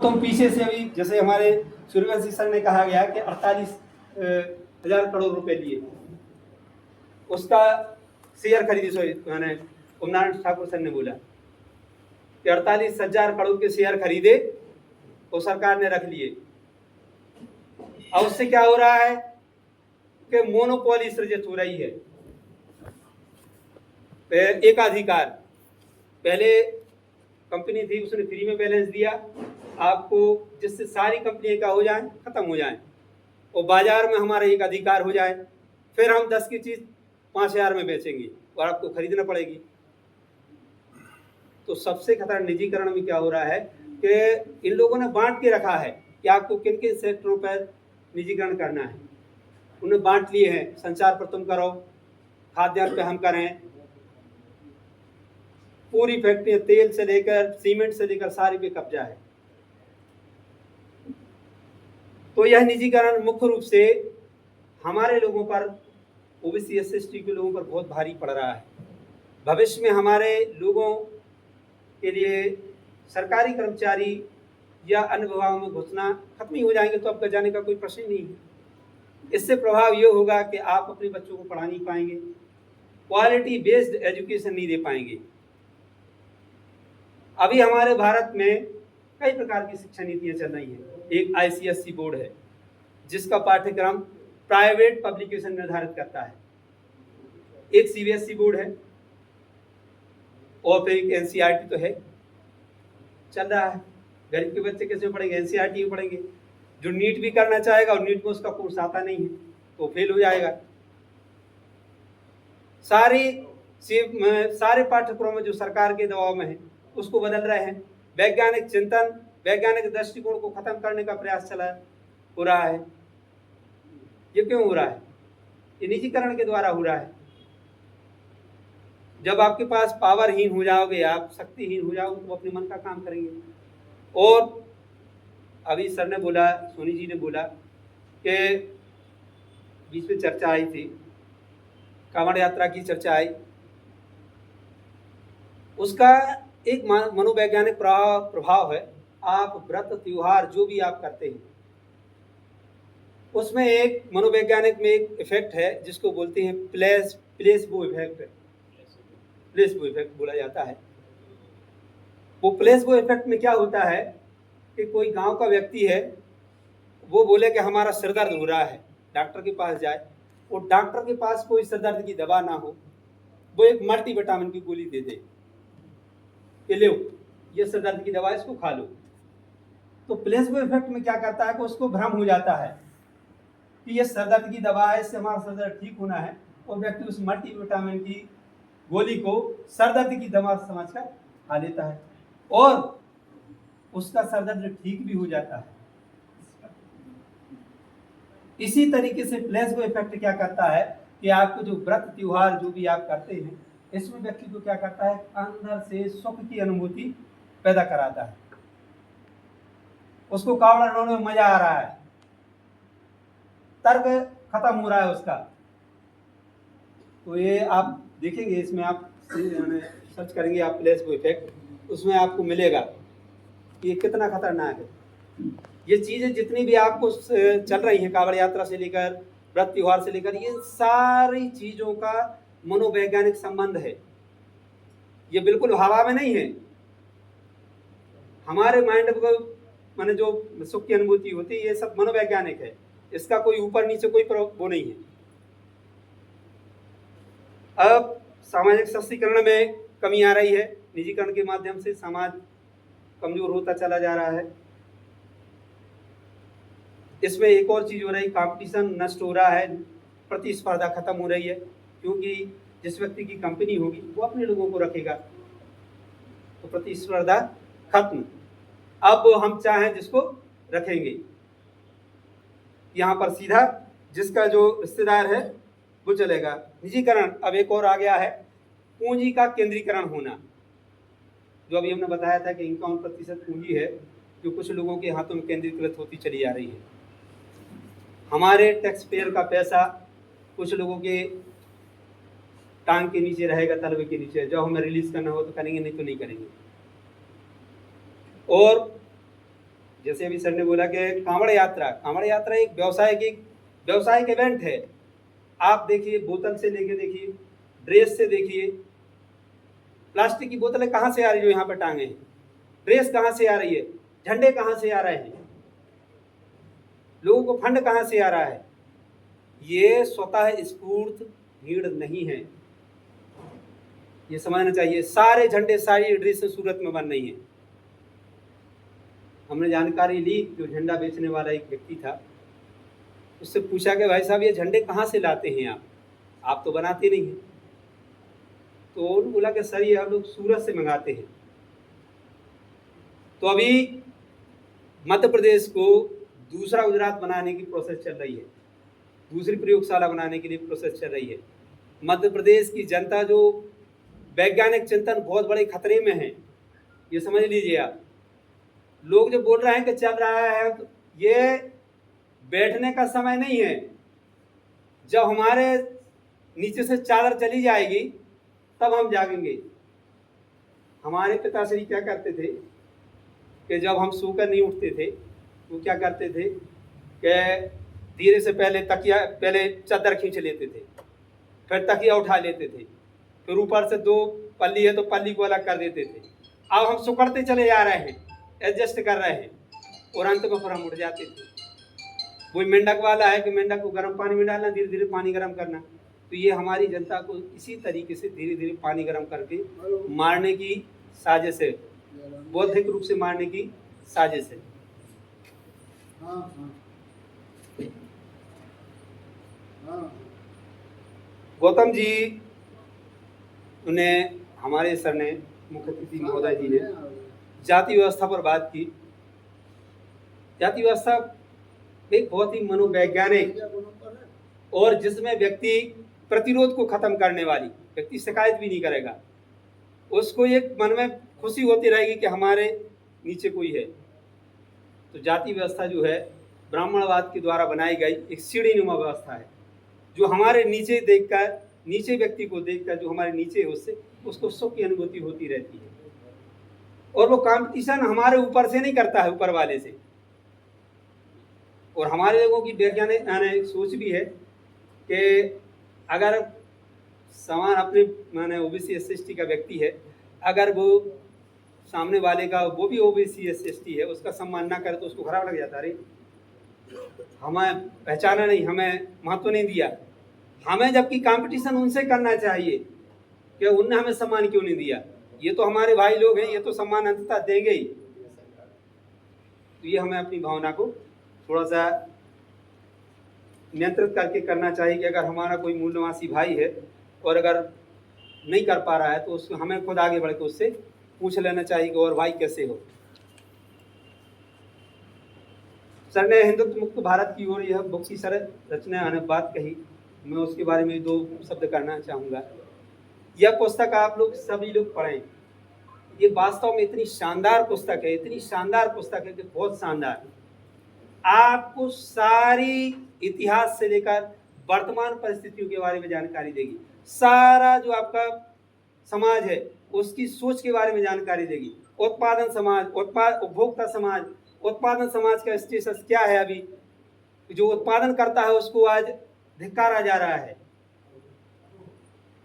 तुम पीछे से अभी जैसे हमारे सूर्यवंशी सर ने कहा गया कि 48,000 करोड़ रुपए लिए, उसका शेयर खरीदी, मैंने उमनारायण ठाकुर सर ने बोला कि 48,000 करोड़ के शेयर खरीदे वो सरकार ने रख लिए। अब उससे क्या हो रहा है कि मोनोपोली सृजित हो रही है। एकाधिकार, पहले कंपनी थी उसने फ्री में बैलेंस दिया आपको, जिससे सारी कंपनी का हो जाए, खत्म हो जाए और बाजार में हमारा एक अधिकार हो जाए, फिर हम 10 की चीज 5,000 में बेचेंगे और आपको खरीदना पड़ेगी। तो सबसे खतरनाक निजीकरण में क्या हो रहा है कि इन लोगों ने बांट के रखा है कि आपको किन किन सेक्टरों पर निजीकरण करना है। उन्हें बांट लिए हैं, संचार पर तुम करो, खाद्यान्न पे हम करें, पूरी फैक्ट्री तेल से लेकर सीमेंट से लेकर सारी पे कब्जा है। तो यह निजीकरण मुख्य रूप से हमारे लोगों पर, ओबीसी एससी के लोगों पर बहुत भारी पड़ रहा है। भविष्य में हमारे लोगों के लिए सरकारी कर्मचारी या अन्य विभागों में घुसना खत्म ही हो जाएंगे तो अब जाने का कोई प्रश्न नहीं है। इससे प्रभाव ये होगा कि आप अपने बच्चों को पढ़ा नहीं पाएंगे, क्वालिटी बेस्ड एजुकेशन नहीं दे पाएंगे। अभी हमारे भारत में कई प्रकार की शिक्षा नीतियां चल रही हैं। एक आईसीएसई बोर्ड है जिसका पाठ्यक्रम प्राइवेट पब्लिकेशन निर्धारित करता है, एक सीबीएसई बोर्ड है और फिर एक एनसीईआरटी तो है, चल रहा है। गरीब के बच्चे कैसे पढ़ेंगे? एनसीईआरटी में पढ़ेंगे। जो नीट भी करना चाहेगा और नीट में उसका कोर्स आता नहीं है तो फेल हो जाएगा। सारे पाठ्यक्रम में जो सरकार के दबाव में है उसको बदल रहे हैं। वैज्ञानिक चिंतन, वैज्ञानिक दृष्टिकोण को खत्म करने का प्रयास हो रहा है। ये क्यों हो रहा है? ये निजीकरण के द्वारा हो रहा है। जब आपके पास पावरहीन हो जाओगे, आप शक्तिहीन हो जाओगे तो अपने मन का काम करेंगे। और अभी सर ने बोला, सोनी जी ने बोला कि बीच में चर्चा आई थी, कांवड़ यात्रा की चर्चा आई, उसका एक मनोवैज्ञानिक प्रभाव है। आप व्रत त्योहार जो भी आप करते हैं उसमें एक मनोवैज्ञानिक में एक इफेक्ट है जिसको बोलते हैं प्लेसबो इफेक्ट। प्लेसबो इफेक्ट बोला जाता है। वो प्लेसबो इफेक्ट में क्या होता है कि कोई गांव का व्यक्ति है, वो बोले कि हमारा सिर दर्द हो रहा है, डॉक्टर के पास जाए और डॉक्टर के पास कोई सिर दर्द की दवा ना हो, वो एक मल्टीविटामिन की गोली दे दे कि लो ये सिर दर्द की दवा, इसको खा लो। तो प्लेसबो इफेक्ट में क्या करता है कि उसको भ्रम हो जाता है कि ये सिर दर्द की दवा है, इससे हमारा सिर दर्द ठीक होना है, और व्यक्ति उस मल्टीविटामिन की गोली को सर दर्द की दवा समझकर खा लेता है और उसका सर दर्द ठीक भी हो जाता है। इसी तरीके से प्लेसबो इफेक्ट क्या करता है कि आपको जो व्रत त्योहार जो भी आप करते हैं, इसमें व्यक्ति को क्या करता है, अंदर से सुख की अनुभूति पैदा कराता है। उसको कावड़ उड़ाने में मजा आ रहा है, तर्क खत्म हो रहा है उसका। तो ये आप देखेंगे, इसमें आप सर्च करेंगे आप प्लेसबो इफेक्ट, उसमें आपको मिलेगा कि ये कितना खतरनाक है। ये चीजें जितनी भी आपको चल रही हैं, कांवड़ यात्रा से लेकर व्रत त्योहार से लेकर, ये सारी चीजों का मनोवैज्ञानिक संबंध है। ये बिल्कुल हवा में नहीं है। हमारे माइंड को माने जो सुख की अनुभूति होती है, ये सब मनोवैज्ञानिक है। इसका कोई ऊपर नीचे कोई वो नहीं है। अब सामाजिक सशक्तिकरण में कमी आ रही है। निजीकरण के माध्यम से समाज कमजोर होता चला जा रहा है। इसमें एक और चीज हो रही, कंपटीशन नष्ट हो रहा है, प्रतिस्पर्धा खत्म हो रही है, क्योंकि जिस व्यक्ति की कंपनी होगी वो अपने लोगों को रखेगा, तो प्रतिस्पर्धा खत्म। अब हम चाहें जिसको रखेंगे, यहाँ पर सीधा जिसका जो रिश्तेदार है वो चलेगा। निजीकरण अब एक और आ गया है, पूंजी का केंद्रीकरण होना। जो अभी हमने बताया था कि 51% पूंजी है जो कुछ लोगों के हाथों में केंद्रीकृत होती चली जा रही है। हमारे टैक्स पेयर का पैसा कुछ लोगों के टांग के नीचे रहेगा, तलवे के नीचे। जब हमें रिलीज करना हो तो करेंगे, नहीं तो नहीं करेंगे। और जैसे अभी सर ने बोला कि कांवड़ यात्रा एक व्यावसायिक इवेंट है। आप देखिए, बोतल से लेके देखिए, ड्रेस से देखिए, प्लास्टिक की बोतलें कहाँ से आ रही है जो यहाँ पर टांगे हैं, ड्रेस कहाँ से आ रही है, झंडे कहाँ से आ रहे हैं, लोगों को फंड कहाँ से आ रहा है। ये स्वतः स्फूर्त भीड़ नहीं है, ये समझना चाहिए। सारे झंडे, सारी ड्रेस सूरत में बन रही है। हमने जानकारी ली, जो झंडा बेचने वाला एक व्यक्ति था, उससे पूछा कि भाई साहब ये झंडे कहाँ से लाते हैं आप तो बनाते नहीं हैं। तो उन्होंने बोला कि सर ये हम लोग सूरत से मंगाते हैं। तो अभी मध्य प्रदेश को दूसरा गुजरात बनाने की प्रोसेस चल रही है, दूसरी प्रयोगशाला बनाने के लिए प्रोसेस चल रही है। मध्य प्रदेश की जनता जो वैज्ञानिक चिंतन बहुत बड़े खतरे में है, ये समझ लीजिए आप। लोग जो बोल रहे हैं कि चल रहा है, तो ये बैठने का समय नहीं है। जब हमारे नीचे से चादर चली जाएगी तब हम जागेंगे। हमारे पिताश्री क्या करते थे कि जब हम सोकर नहीं उठते थे तो क्या करते थे कि धीरे से पहले चादर खींच लेते थे, फिर तकिया उठा लेते थे, फिर ऊपर से 2 पल्ली है तो पल्ली को अलग कर देते थे। अब हम सुकड़ते चले जा रहे हैं, एडजस्ट कर रहे हैं, और अंत में फिर हम उठ जाते थे। वही मेंढक वाला है कि मेंढक को गर्म पानी में डालना, धीरे धीरे पानी गर्म करना। तो ये हमारी जनता को इसी तरीके से धीरे धीरे पानी गर्म करके मारने की साजिश है, बौद्धिक रूप से मारने की साजिश है। गौतम जी उन्हें, हमारे सर ने, मुख्य अतिथि महोदय जी ने जाति व्यवस्था पर बात की। जाति व्यवस्था एक बहुत ही मनोवैज्ञानिक और जिसमें व्यक्ति प्रतिरोध को खत्म करने वाली, व्यक्ति शिकायत भी नहीं करेगा, उसको एक मन में खुशी होती रहेगी कि हमारे नीचे कोई है। तो जाति व्यवस्था जो है ब्राह्मणवाद के द्वारा बनाई गई एक सीढ़ीनुमा व्यवस्था है, जो हमारे नीचे देखकर, नीचे व्यक्ति को देखकर जो हमारे नीचे है उससे उसको सुख की अनुभूति होती रहती है। और वो कंपटीशन हमारे ऊपर से नहीं करता है, ऊपर वाले से। और हमारे लोगों की वैज्ञानिक सोच भी है कि अगर समान अपने माने ओबीसी एससी का व्यक्ति है, अगर वो सामने वाले का वो भी ओबीसी एससी है, उसका सम्मान ना करे तो उसको खराब लग जाता। अरे हमें पहचाना नहीं, हमें महत्व नहीं दिया। हमें जबकि कंपटीशन उनसे करना चाहिए कि उनने हमें सम्मान क्यों नहीं दिया। ये तो हमारे भाई लोग हैं, ये तो सम्मान अंततः देंगे ही। तो ये हमें अपनी भावना को थोड़ा सा नियंत्रित करके करना चाहिए कि अगर हमारा कोई मूल निवासी भाई है और अगर नहीं कर पा रहा है तो उसको हमें खुद आगे बढ़ के उससे पूछ लेना चाहिए कि और भाई कैसे हो। सर ने हिंदुत्व मुक्त भारत की ओर यह बुक की सर रचना ने बात कही, मैं उसके बारे में 2 शब्द करना चाहूँगा। यह पुस्तक आप लोग सभी लोग पढ़ें। ये वास्तव में इतनी शानदार पुस्तक है, इतनी शानदार पुस्तक है कि बहुत शानदार। आपको सारी इतिहास से लेकर वर्तमान परिस्थितियों के बारे में जानकारी देगी। सारा जो आपका समाज है उसकी सोच के बारे में जानकारी देगी। उत्पादन समाज, उपभोक्ता समाज, उत्पादन समाज का स्टेटस क्या है, अभी जो उत्पादन करता है उसको आज धिक्कारा जा रहा है।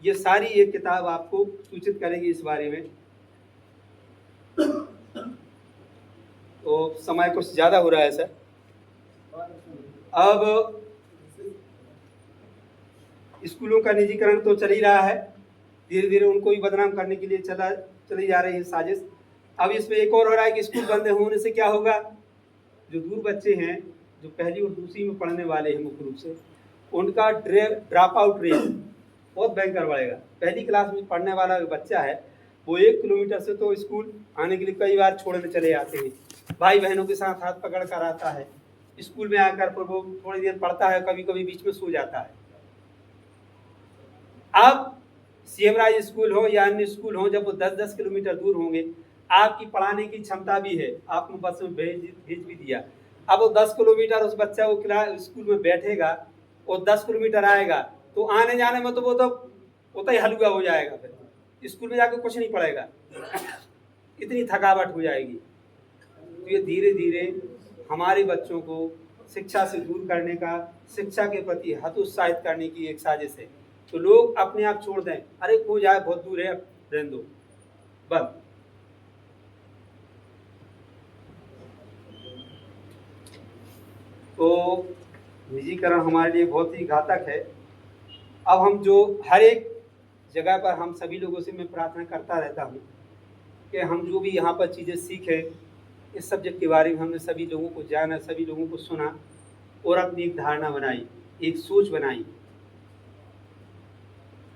ये सारी एक किताब आपको सूचित करेगी इस बारे में। तो समय कुछ ज़्यादा हो रहा है सर। अब स्कूलों का निजीकरण तो चल ही रहा है, धीरे धीरे उनको भी बदनाम करने के लिए चली जा रही है साजिश। अब इसमें एक और हो रहा है कि स्कूल बंद होने से क्या होगा, जो दूर बच्चे हैं, जो पहली और दूसरी में पढ़ने वाले हैं मुख्य रूप से, उनका ड्रॉप आउट रेट बहुत भयंकर बढ़ेगा। पहली क्लास में पढ़ने वाला जो बच्चा है वो 1 किलोमीटर से तो स्कूल आने के लिए कई बार छोड़ने चले जाते हैं, भाई बहनों के साथ हाथ पकड़ कर आता है। स्कूल में आकर पर वो थोड़ी देर पढ़ता है, कभी कभी बीच में सो जाता है। अब सीएम राज स्कूल हो या अन्य स्कूल हो, जब वो 10-10 किलोमीटर दूर होंगे, आपकी पढ़ाने की क्षमता भी है, आपने बस में भेज भी दिया। अब वो 10 किलोमीटर उस बच्चा वो क्लास स्कूल में बैठेगा और 10 किलोमीटर आएगा तो आने जाने में तो वो तो ही हलुआ हो जाएगा, फिर स्कूल में जाकर कुछ नहीं पढ़ेगा, इतनी थकावट हो जाएगी। तो ये धीरे धीरे हमारे बच्चों को शिक्षा से दूर करने का, शिक्षा के प्रति हतोत्साहित करने की एक साजिश है। तो लोग अपने आप छोड़ दें, अरे खो जाए, बहुत दूर है, रहने दो, बस। तो निजीकरण हमारे लिए बहुत ही घातक है। अब हम जो हर एक जगह पर हम सभी लोगों से मैं प्रार्थना करता रहता हूँ कि हम जो भी यहाँ पर चीज़ें सीखें, इस सब्जेक्ट के बारे में हमने सभी लोगों को जाना, सभी लोगों को सुना और अपनी एक धारणा बनाई, एक सोच बनाई।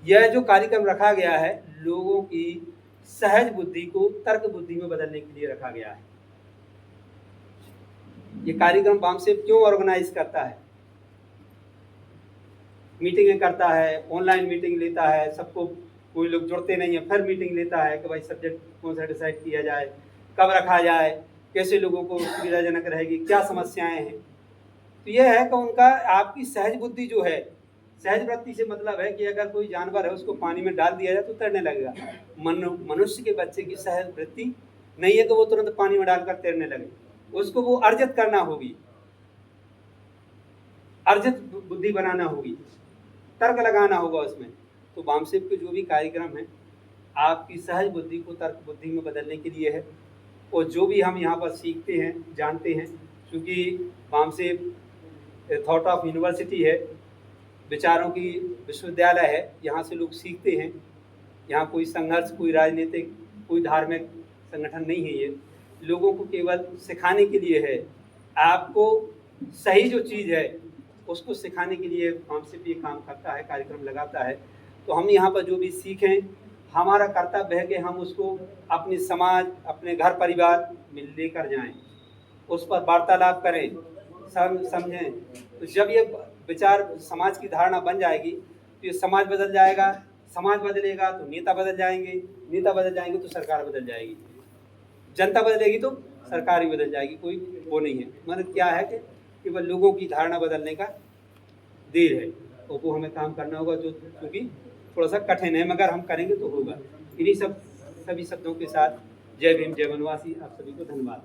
यह जो कार्यक्रम रखा गया है, लोगों की सहज बुद्धि को तर्क बुद्धि में बदलने के लिए रखा गया है। ये कार्यक्रम वामसेप क्यों ऑर्गेनाइज करता है? मीटिंगें करता है, ऑनलाइन मीटिंग लेता है, सबको, कोई लोग जुड़ते नहीं है, फिर मीटिंग लेता है कि भाई सब्जेक्ट कौन सा डिसाइड किया जाए, कब रखा जाए, कैसे लोगों को सुविधाजनक रहेगी, क्या समस्याएं हैं। तो यह है कि उनका आपकी सहज बुद्धि जो है, सहज वृत्ति से मतलब है कि अगर कोई जानवर है उसको पानी में डाल दिया जाए तो तैरने लगेगा। मनुष्य के बच्चे की सहज वृत्ति नहीं है तो वो तुरंत पानी में डालकर तैरने लगे, उसको वो अर्जित करना होगी, अर्जित बुद्धि बनाना होगी, तर्क लगाना होगा उसमें। तो वामसेप के जो भी कार्यक्रम है आपकी सहज बुद्धि को तर्क बुद्धि में बदलने के लिए है। और जो भी हम यहाँ पर सीखते हैं, जानते हैं, क्योंकि वामसेप थॉट ऑफ यूनिवर्सिटी है, विचारों की विश्वविद्यालय है, यहाँ से लोग सीखते हैं। यहाँ कोई संघर्ष, कोई राजनीतिक, कोई धार्मिक संगठन नहीं है, ये लोगों को केवल सिखाने के लिए है। आपको सही जो चीज़ है उसको सिखाने के लिए वामसेप ये काम करता है, कार्यक्रम लगाता है। तो हम यहाँ पर जो भी सीखें, हमारा कर्तव्य है कि हम उसको अपने समाज, अपने घर परिवार में लेकर जाएं, उस पर वार्तालाप करें, समझें। तो जब ये विचार समाज की धारणा बन जाएगी तो ये समाज बदल जाएगा, समाज बदलेगा तो नेता बदल जाएंगे, नेता बदल जाएंगे तो सरकार बदल जाएगी, जनता बदलेगी तो सरकार ही बदल जाएगी। कोई वो नहीं है। मतलब क्या है कि केवल लोगों की धारणा बदलने का देर है, तो वो हमें काम करना होगा, जो क्योंकि थोड़ा सा कठिन है, मगर हम करेंगे तो होगा। इन्हीं सभी शब्दों के साथ जय भीम, जय वनवासी। आप सभी को धन्यवाद।